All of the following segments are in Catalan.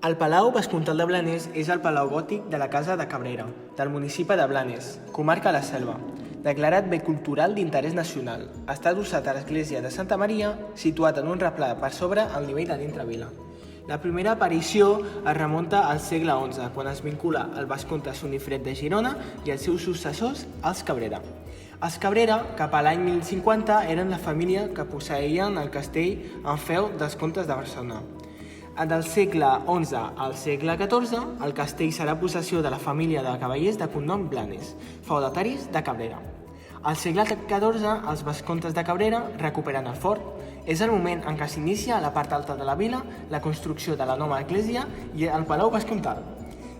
El Palau Vescomtal de Blanes és el palau gòtic de la Casa de Cabrera, del municipi de Blanes, comarca de la Selva, declarat bé cultural d'interès nacional. Està adossat a l'església de Santa Maria, situat en un replà per sobre al nivell de dintre-vila. La primera aparició es remunta al segle XI, quan es vincula el vescomte Sonifred de Girona i els seus successors, els Cabrera. Els Cabrera, cap a l'any 1050, eren la família que posseïen el castell en feu dels comtes de Barcelona. Del segle XI al segle XIV, el castell serà possessió de la família de cavallers de cognom Blanes, feudataris de Cabrera. Al segle XIV, els vescomtes de Cabrera recuperen el fort. És el moment en què s'inicia a la part alta de la vila la construcció de la nova església i el Palau Vescomtal.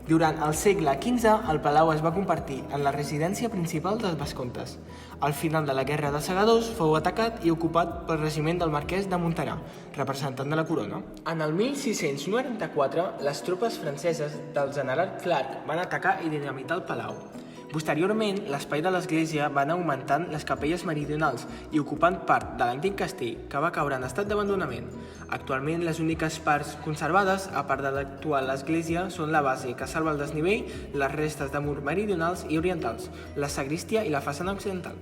Durant el segle XV, el palau es va convertir en la residència principal dels vescomtes. Al final de la Guerra dels Segadors fou atacat i ocupat pel regiment del marquès de Monterà, representant de la corona. En el 1694, les tropes franceses del general Clark van atacar i dinamitar el palau. Posteriorment, l'espai de l'església va anar augmentant les capelles meridionals i ocupant part de l'antic castell, que va caure en estat d'abandonament. Actualment, les úniques parts conservades, a part de l'actual església, són la base, que salva el desnivell, les restes de mur meridionals i orientals, la sagristia i la façana occidental.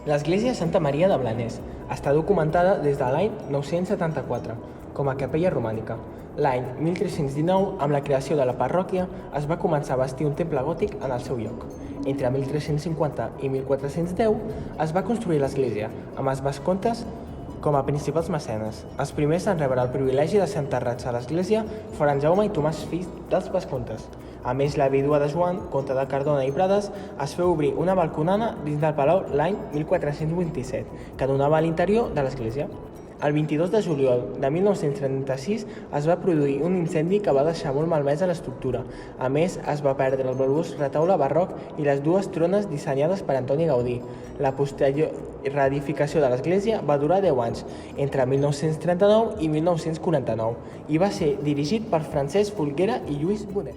L'església Santa Maria de Blanes està documentada des de l'any 974 com a capella romànica. L'any 1319, amb la creació de la parròquia, es va començar a bastir un temple gòtic en el seu lloc. Entre 1350 i 1410 es va construir l'església, amb els vescomtes com a principals mecenes. Els primers en rebre el privilegi de ser enterrats a l'església foren Jaume i Tomàs, fills dels vescomtes. A més, la vídua de Joan, comte de Cardona i Prades, es féu obrir una balconada dins del palau l'any 1427, que donava a l'interior de l'església. El 22 de juliol de 1936 es va produir un incendi que va deixar molt malmesa l'estructura. A més, es va perdre el valuós retaule barroc i les dues trones dissenyades per Antoni Gaudí. La posterior reedificació de l'església va durar 10 anys, entre 1939 i 1949, i va ser dirigit per Francesc Folguera i Lluís Bonet.